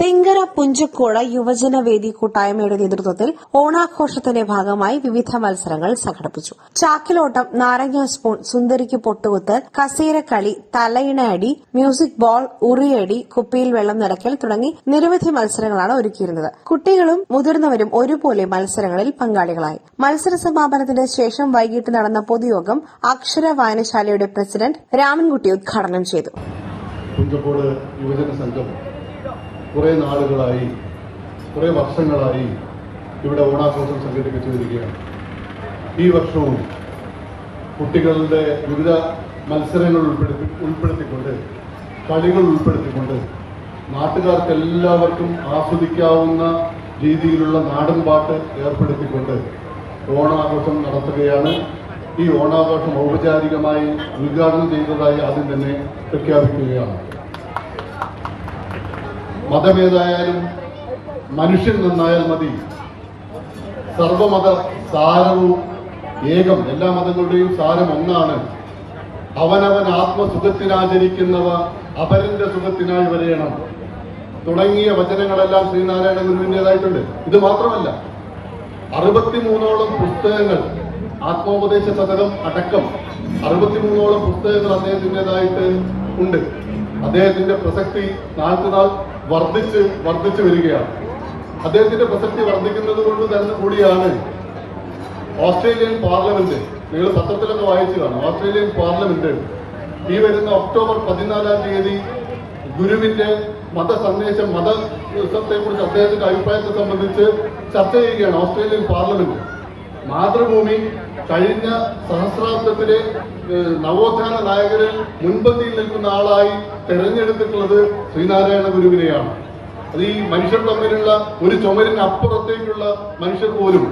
തെങ്കര പുഞ്ചക്കോട് യുവജനവേദി കൂട്ടായ്മയുടെ നേതൃത്വത്തിൽ ഓണാഘോഷത്തിന്റെ ഭാഗമായി വിവിധ മത്സരങ്ങൾ സംഘടിപ്പിച്ചു. ചാക്കിലോട്ടം, നാരങ്ങ സ്പൂൺ, സുന്ദരിക്ക് പൊട്ടുകുത്ത്, കസേരക്കളി, തലയിണയടി, മ്യൂസിക് ബോൾ, ഉറിയടി, കുപ്പിയിൽ വെള്ളം നിറയ്ക്കൽ തുടങ്ങി നിരവധി മത്സരങ്ങളാണ് ഒരുക്കിയിരുന്നത്. കുട്ടികളും മുതിർന്നവരും ഒരുപോലെ മത്സരങ്ങളിൽ പങ്കാളികളായി. മത്സര സമാപനത്തിന് ശേഷം വൈകിട്ട് നടന്ന പൊതുയോഗം അക്ഷര വായനശാലയുടെ പ്രസിഡന്റ് രാമൻകുട്ടി ഉദ്ഘാടനം ചെയ്തു. പുഞ്ചക്കോട് യുവജന സംഘം കുറേ നാളുകളായി, കുറേ വർഷങ്ങളായി ഇവിടെ ഓണാഘോഷം സംഘടിപ്പിച്ചു വരികയാണ്. ഈ വർഷവും കുട്ടികളുടെ വിവിധ മത്സരങ്ങൾ ഉൾപ്പെടുത്തിക്കൊണ്ട്, കളികൾ ഉൾപ്പെടുത്തിക്കൊണ്ട് നാട്ടുകാർക്കെല്ലാവർക്കും ആസ്വദിക്കാവുന്ന രീതിയിലുള്ള നാടൻ പാട്ട് ഏർപ്പെടുത്തിക്കൊണ്ട് ഓണാഘോഷം നടത്തുകയാണ്. ഈ ഓണാഘോഷം ഔപചാരികമായി ഉദ്ഘാടനം ചെയ്തതായി ആദ്യം തന്നെ പ്രഖ്യാപിക്കുകയാണ്. മതമേതായാലും മനുഷ്യൻ നന്നായാൽ മതി. സർവമത സാരവും ഏകം, എല്ലാ മതങ്ങളുടെയും സാരം ഒന്നാണ്. അവനവൻ ആത്മസുഖത്തിനാചരിക്കുന്നവ അപരന്റെ സുഖത്തിനായി വരയണം തുടങ്ങിയ വചനങ്ങളെല്ലാം ശ്രീനാരായണ ഗുരുവിൻ്റെതായിട്ടുണ്ട്. ഇത് മാത്രമല്ല, 63ഓളം പുസ്തകങ്ങൾ, ആത്മോപദേശ ശതകം അടക്കം 63ഓളം പുസ്തകങ്ങൾ അദ്ദേഹത്തിൻ്റെതായിട്ട് ഉണ്ട്. അദ്ദേഹത്തിന്റെ പ്രസക്തി നാൾക്കുനാൾ വർദ്ധിച്ചു വരികയാണ്. അദ്ദേഹത്തിന്റെ പ്രസക്തി വർദ്ധിക്കുന്നത് കൊണ്ട് തന്നെ കൂടിയാണ് ഓസ്ട്രേലിയൻ പാർലമെന്റ്, നിങ്ങൾ പത്രത്തിലൊക്കെ വായിച്ചു കാണും, ഓസ്ട്രേലിയൻ പാർലമെന്റ് ഈ വരുന്ന ഒക്ടോബർ 14-ാം തീയതി ഗുരുവിന്റെ മതസന്ദേശം, മതത്തെക്കുറിച്ച് അദ്ദേഹത്തിന്റെ അഭിപ്രായത്തെ സംബന്ധിച്ച് ചർച്ച ചെയ്യുകയാണ് ഓസ്ട്രേലിയൻ പാർലമെന്റ്. മാതൃഭൂമി കഴിഞ്ഞ സഹസ്രാബ്ദത്തിലെ നവോത്ഥാന നായകരിൽ മുൻപന്തിയിൽ നിൽക്കുന്ന ആളായി തെരഞ്ഞെടുത്തിട്ടുള്ളത് ശ്രീനാരായണ ഗുരുവിനെയാണ്. അത് ഈ മനുഷ്യർ തമ്മിലുള്ള ഒരു ചുമരിന് അപ്പുറത്തേക്കുള്ള മനുഷ്യർ പോലും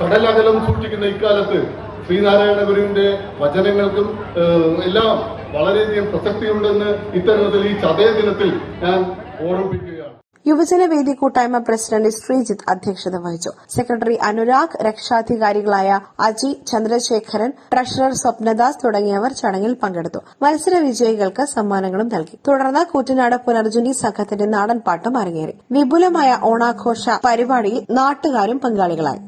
കടലകലം സൂക്ഷിക്കുന്ന ഇക്കാലത്ത് ശ്രീനാരായണ ഗുരുവിന്റെ വചനങ്ങൾക്കും എല്ലാം വളരെയധികം പ്രസക്തിയുണ്ടെന്ന് ഇത്തരത്തിൽ ഈ ചതയ ദിനത്തിൽ ഞാൻ ഓർമ്മിപ്പിക്കുകയാണ്. യുവജനവേദി കൂട്ടായ്മ പ്രസിഡന്റ് ശ്രീജിത്ത് അധ്യക്ഷത വഹിച്ചു. സെക്രട്ടറി അനുരാഗ്, രക്ഷാധികാരികളായ അജി, ചന്ദ്രശേഖരൻ, ട്രഷറർ സ്വപ്നദാസ് തുടങ്ങിയവർ ചടങ്ങിൽ പങ്കെടുത്തു. മത്സര വിജയികൾക്ക് സമ്മാനങ്ങളും നൽകി. തുടർന്ന് കൂറ്റനാട് പുനർജനി സംഘത്തിന്റെ നാടൻ പാട്ടും അരങ്ങേറി. വിപുലമായ ഓണാഘോഷ പരിപാടിയിൽ നാട്ടുകാരും പങ്കാളികളായി.